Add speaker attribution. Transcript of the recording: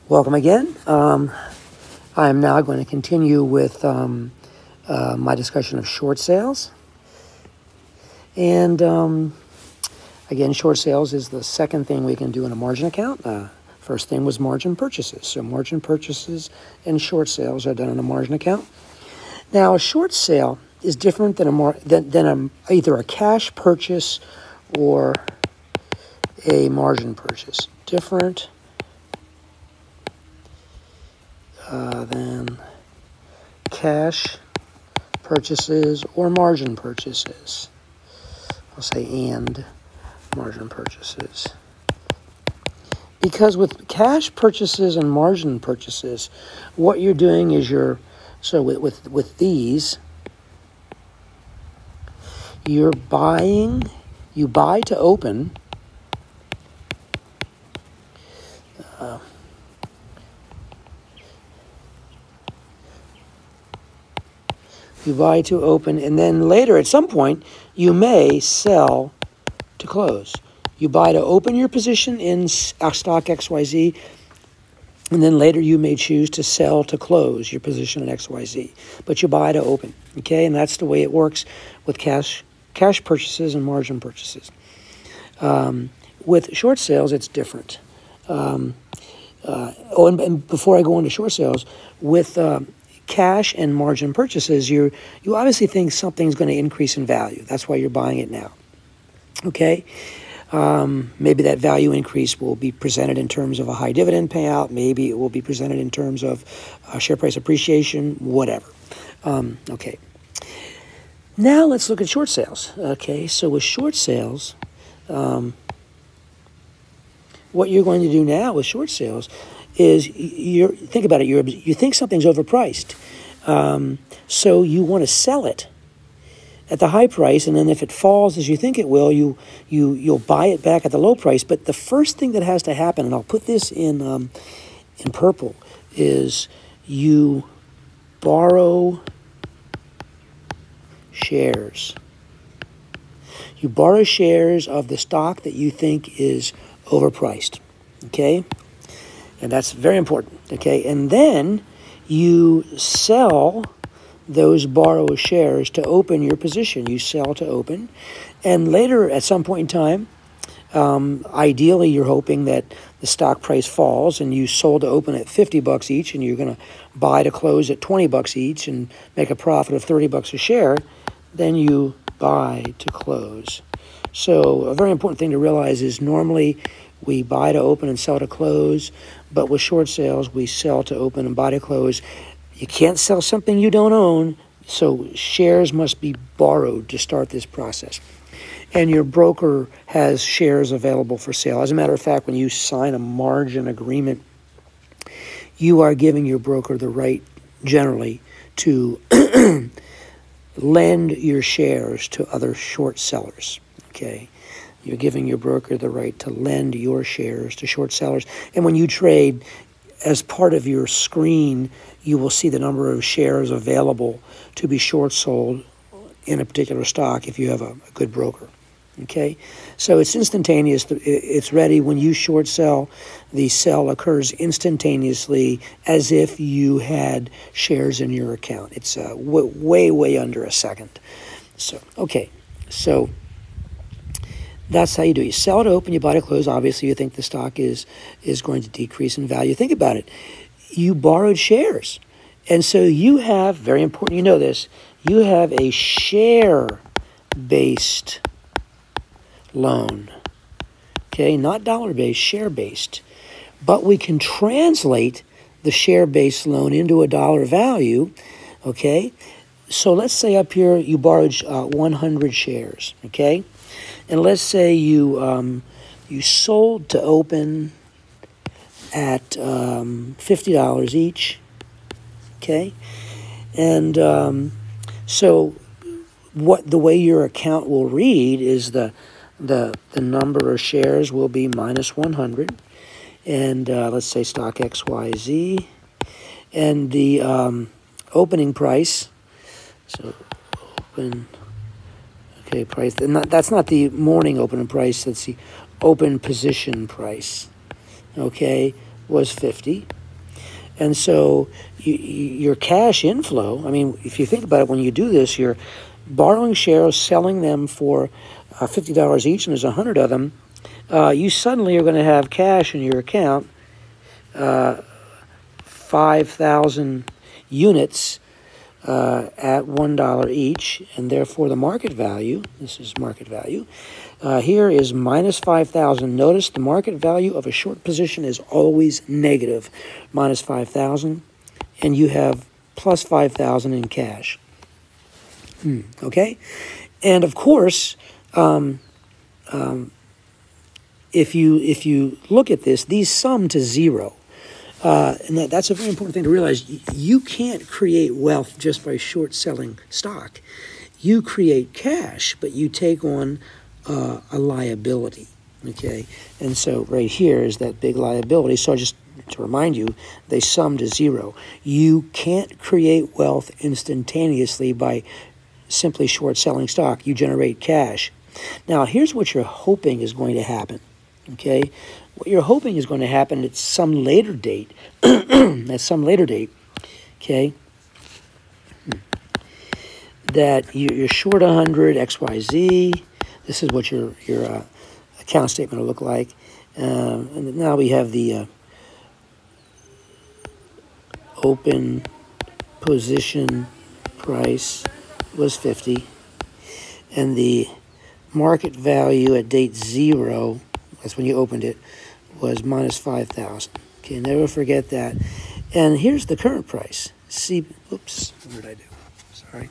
Speaker 1: Welcome again. I am now going to continue with my discussion of short sales. And again, short sales is the second thing we can do in a margin account. First thing was margin purchases. So margin purchases and short sales are done in a margin account. Now, a short sale is different than either a cash purchase or a margin purchase. Different than cash purchases or margin purchases. I'll say and margin purchases. Because with cash purchases and margin purchases, what you're doing is with these, you buy to open. You buy to open, and then later at some point, you may sell to close. You buy to open your position in stock XYZ, and then later you may choose to sell to close your position in XYZ. But you buy to open, okay? And that's the way it works with cash purchases and margin purchases. With short sales, it's different. And before I go into short sales, with cash and margin purchases, you obviously think something's going to increase in value. That's why you're buying it now. Okay? Maybe that value increase will be presented in terms of a high dividend payout. Maybe it will be presented in terms of share price appreciation, whatever. Okay. Now let's look at short sales. Okay, so with short sales, what you're going to do now with short sales is think about it. You think something's overpriced, so you want to sell it at the high price, and then if it falls as you think it will, you'll buy it back at the low price. But the first thing that has to happen, and I'll put this in purple, is you borrow shares. You borrow shares of the stock that you think is overpriced. Okay. And that's very important, okay? And then you sell those borrowed shares to open your position. You sell to open. And later, at some point in time, ideally you're hoping that the stock price falls and you sold to open at $50 each, and you're going to buy to close at $20 each and make a profit of $30 a share. Then you buy to close. So a very important thing to realize is normally we buy to open and sell to close, but with short sales, we sell to open and buy to close. You can't sell something you don't own, so shares must be borrowed to start this process. And your broker has shares available for sale. As a matter of fact, when you sign a margin agreement, you are giving your broker the right, generally, to lend your shares to other short sellers, okay? You're giving your broker the right to lend your shares to short sellers. And when you trade, as part of your screen, you will see the number of shares available to be short sold in a particular stock if you have a good broker. Okay? So it's instantaneous. It's ready. When you short sell, the sell occurs instantaneously as if you had shares in your account. It's way under a second. So, okay. So that's how you do it. You sell it open, you buy to close. Obviously, you think the stock is going to decrease in value. Think about it. You borrowed shares. And so you have, very important, you know this, you have a share-based loan. Okay, not dollar-based, share-based. But we can translate the share-based loan into a dollar value. Okay, so let's say up here you borrowed 100 shares. Okay. And let's say you sold to open at $50 each, okay? And so the way your account will read is the number of shares will be minus 100, and let's say stock XYZ, and the opening price. So open. Okay, price. And that's not the morning opening price. That's the open position price. Okay, was 50. And so your cash inflow, I mean, if you think about it, when you do this, you're borrowing shares, selling them for $50 each, and there's 100 of them. You suddenly are going to have cash in your account, 5,000 units at $1 each, and therefore the market value, this is market value, here is minus 5,000. Notice the market value of a short position is always negative, minus 5,000, and you have plus 5,000 in cash. Okay? And of course, if you look at this, these sum to zero. And that's a very important thing to realize. You can't create wealth just by short selling stock. You create cash, but you take on a liability, okay? And so right here is that big liability. So just to remind you, they sum to zero. You can't create wealth instantaneously by simply short selling stock. You generate cash. Now, here's what you're hoping is going to happen, okay? What you're hoping is going to happen at some later date, at some later date, okay, that you're short 100 XYZ. This is what your account statement will look like. And now we have the open position price was 50, and the market value at date 0, that's when you opened it, was minus 5,000. Okay, never forget that. And here's the current price. See, oops, what did I do? Sorry.